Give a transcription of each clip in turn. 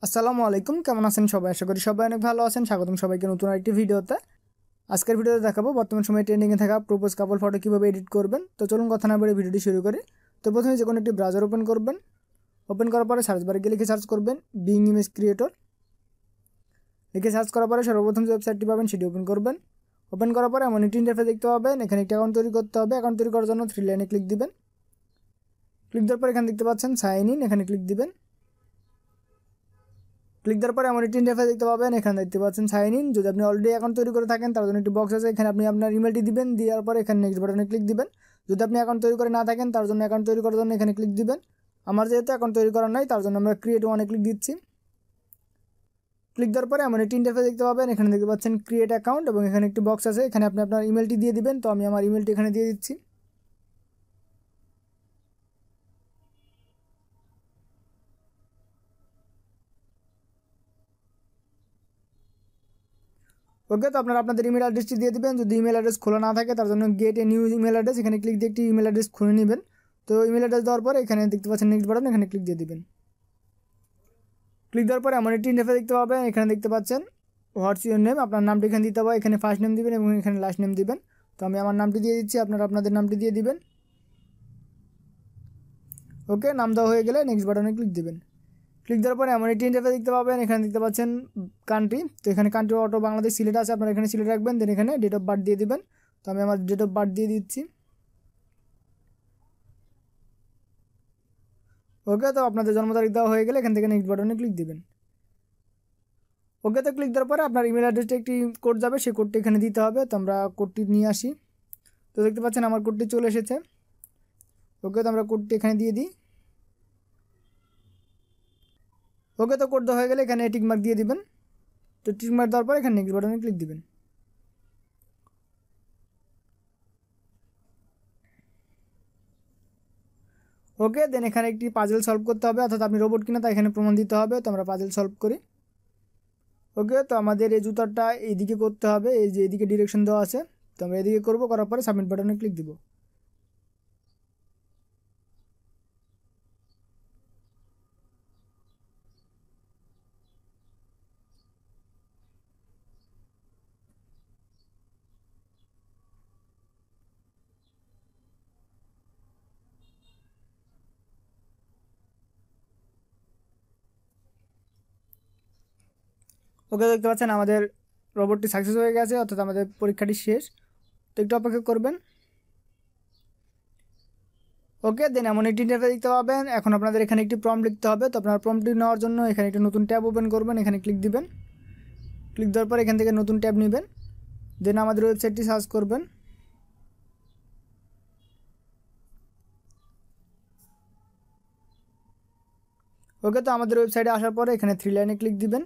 আসসালামু আলাইকুম, কেমন আছেন সবাই? আশা করি সবাই অনেক ভালো আছেন। স্বাগতম সবাইকে নতুন আরেকটি ভিডিওতে। আজকের ভিডিওতে দেখাবো বর্তমান সময়ে ট্রেন্ডিংয়ে থাকা প্রপোজ কাপল ফটো কীভাবে এডিট করবেন। তো চলুন কথা না বলে ভিডিওটি শুরু করি। তো প্রথমে যে কোনো একটি ব্রাউজার ওপেন করবেন। ওপেন করার পরে সার্চ বারে গিয়ে লিখে সার্চ করবেন বিং ইমেজ ক্রিয়েটর। লিখে সার্চ করার পরে সর্বপ্রথম যে ওয়েবসাইটটি পাবেন সেটি ওপেন করবেন। ওপেন করার পরে এমন একটি ইন্টারফেস দেখতে পাবেন। এখানে একটি অ্যাকাউন্ট তৈরি করতে হবে। অ্যাকাউন্ট তৈরি করার জন্য 3 লাইনে ক্লিক দিবেন। ক্লিক দেওয়ার পর এখানে দেখতে পাচ্ছেন সাইন ইন, এখানে ক্লিক দিবেন। ক্লিক দেওয়ার পরে এমন একটি ইন্টারফেস দেখতে পাবেন। এখানে দেখতে পাচ্ছেন সাইন ইন। যদি আপনি অলরেডি অ্যাকাউন্ট তৈরি করে থাকেন তার জন্য একটি বক্স আছে, এখানে আপনি আপনার ইমেলটি দিবেন। দেওয়ার পরে এখানে নেক্সট বাটনে ক্লিক দিবেন। যদি আপনি অ্যাকাউন্ট তৈরি করে না থাকেন তার জন্য অ্যাকাউন্ট তৈরি করার জন্য এখানে ক্লিক দিবেন। আমার যেহেতু অ্যাকাউন্ট তৈরি করার নাই তার জন্য আমরা ক্রিয়েট ওয়ানে ক্লিক দিচ্ছি। ক্লিক দেওয়ার পরে এমন একটি ইন্টারফেস দেখতে পাবেন। এখানে দেখতে পাচ্ছেন ক্রিয়েট অ্যাকাউন্ট এবং এখানে একটি বক্স আছে, এখানে আপনি আপনার ইমেলটি দিয়ে দিবেন। তো আমি আমার ইমেলটি এখানে দিয়ে দিচ্ছি। ওকে, তো আপনারা আপনাদের ইমেল অ্যাড্রেসটি দিয়ে দিবেন। যদি ইমেল অ্যাড্রেস খোলা না থাকে তার জন্য gate a new email address, এখানে ক্লিক দিয়ে একটি ইমেল অ্যাড্রেস খুলে নেবেন। তো ইমেল অ্যাড্রেস দেওয়ার পরে এখানে দেখতে পাচ্ছেন নেক্সট বাটন, এখানে ক্লিক দিয়ে দিবেন। ক্লিক দেওয়ার পরে এমন একটি ইন্টারফেস দেখতে পাবেন। এখানে দেখতে পাচ্ছেন হোয়াটস ইউর নেম, আপনার নামটি এখানে দিতে হবে। এখানে ফার্স্ট নেম দিবেন এবং এখানে লাস্ট নেম দিবেন। তো আমি আমার নামটি দিয়ে দিচ্ছি, আপনারা আপনাদের নামটি দিয়ে দিবেন। ওকে, নাম দেওয়া হয়ে গেলে নেক্সট বাটনে ক্লিক দিবেন। ক্লিক দেওয়ার পরে এমন একটি ইন্টারফেস দেখতে পাবেন। এখানে দেখতে পাচ্ছেন কান্ট্রি, তো এখানে কান্ট্রি অটো বাংলাদেশ সিলেক্ট আছে, আপনারা এখানে সিলেক্ট রাখবেন। দেন এখানে ডেট অফ বার্থ দিয়ে দিবেন। তো আমি আমার ডেট অফ বার্থ দিয়ে দিচ্ছি। ওকে, তো আপনাদের জন্ম তারিখ দেওয়া হয়ে গেলে এখান থেকে নেক্সট বাটনে ক্লিক দিবেন। ওকে, তো ক্লিক দেওয়ার পরে আপনার ইমেল অ্যাড্রেসটা একটি কোড যাবে, সেই কোডটি এখানে দিতে হবে। তো আমরা কোডটি নিয়ে আসি। তো দেখতে পাচ্ছেন আমার কোডটি চলে এসেছে। ওকে, তো আমরা কোডটি এখানে দিয়ে দিই। ওকে, তো কোড দেওয়া হয়ে গেলে এখানে টিক মার্ক দিয়ে দিবেন। তো টিক মার্ক দেওয়ার পর এখানে নেক্সট বাটনে ক্লিক দিবেন। ওকে, দেন এখানে একটি পাজেল সলভ করতে হবে, অর্থাৎ আপনি রোবট কিনা তা এখানে প্রমাণ দিতে হবে। তো আমরা পাজেল সলভ করি। ওকে, তো আমাদের এই জুতাটা এইদিকে করতে হবে, এই যে এইদিকে ডিরেকশন দেওয়া আছে। তো আমরা এদিকে করবো, করার পরে সাবমিট বাটনে ক্লিক দিব। ওকে, দেখতে পাচ্ছেন আমাদের রোবটটি সাকসেস হয়ে গেছে, অর্থাৎ আমাদের পরীক্ষাটি শেষ। তো একটু অপেক্ষা করবেন। ওকে, দেন এমন একটি ইন্টারফেস দেখতে পাবেন। এখন আপনাদের এখানে একটি প্রম্পট লিখতে হবে। তো আপনার প্রম্পটটি নেওয়ার জন্য এখানে একটি নতুন ট্যাব ওপেন করবেন, এখানে ক্লিক দিবেন। ক্লিক দেওয়ার পর এখান থেকে নতুন ট্যাব নেবেন। দেন আমাদের ওয়েবসাইটটি সার্চ করবেন। ওকে, তো আমাদের ওয়েবসাইটে আসার পরে এখানে 3 লাইনে ক্লিক দিবেন।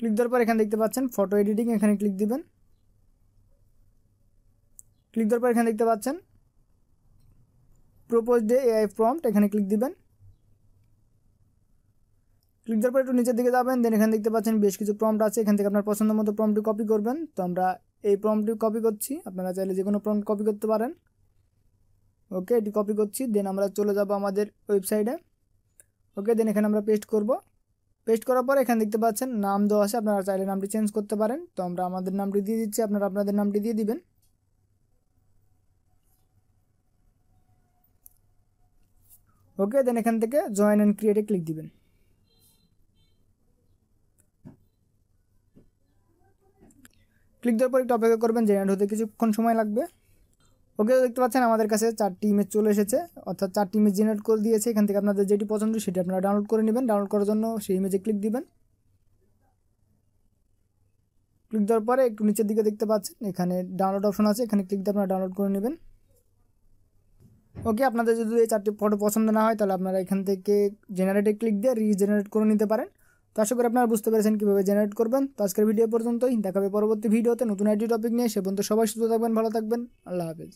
ক্লিক দেওয়ার পর এখানে দেখতে পাচ্ছেন ফটো এডিটিং, এখানে ক্লিক দিবেন। ক্লিক দেওয়ার পর এখানে দেখতে পাচ্ছেন প্রপোজ ডে এআই প্রম্পট, এখানে ক্লিক দিবেন। ক্লিক দেওয়ার পর একটু নিচের দিকে যাবেন। দেন এখানে দেখতে পাচ্ছেন বেশ কিছু প্রম্পট আছে, এখান থেকে আপনার পছন্দ মতো প্রম্পটটি কপি করবেন। তো আমরা এই প্রম্পটটি কপি করছি, আপনারা চাইলে যে কোনো প্রম্পট কপি করতে পারেন। ওকে, এটি কপি করছি। দেন আমরা চলে যাব আমাদের ওয়েবসাইটে। ওকে, দেন এখানে আমরা পেস্ট করব। পেস্ট করার পর এখানে দেখতে পাচ্ছেন নাম দেওয়া আছে, আপনারা চাইলে নামটি চেঞ্জ করতে পারেন। তো আমরা আমাদের নামটি দিয়ে দিচ্ছি, আপনারা আপনাদের নামটি দিয়ে দিবেন। ওকে, দেন এখান থেকে জয়েন অ্যান্ড ক্রিয়েটে ক্লিক দিবেন। ক্লিক দেওয়ার পর একটু অপেক্ষা করবেন, জেনারেট হতে কিছুক্ষণ সময় লাগবে। ওকে, দেখতে পাচ্ছেন আমাদের কাছে 4টি ইমেজ চলে এসেছে, অর্থাৎ 4টি ইমেজ জেনারেট করে দিয়েছে। এখান থেকে আপনাদের যেটি পছন্দ সেটি আপনারা ডাউনলোড করে নেবেন। ডাউনলোড করার জন্য সেই ইমেজে ক্লিক দিবেন। ক্লিক দেওয়ার পরে একটু নিচের দিকে দেখতে পাচ্ছেন এখানে ডাউনলোড অপশন আছে, এখানে ক্লিক দিয়ে আপনারা ডাউনলোড করে নেবেন। ওকে, আপনাদের যদি এই 4টি ফটো পছন্দ না হয় তাহলে আপনারা এখান থেকে জেনারেটে ক্লিক দিয়ে রিজেনারেট করে নিতে পারেন। তো আশা করি আপনারা বুঝতে পেরেছেন কীভাবে জেনারেট করবেন। তো আজকের ভিডিও পর্যন্তই, দেখাবে পরবর্তী ভিডিওতে নতুন আইডি টপিক নিয়ে। সে পর্যন্ত সবাই সুস্থ থাকবেন, ভালো থাকবেন। আল্লাহ হাফেজ।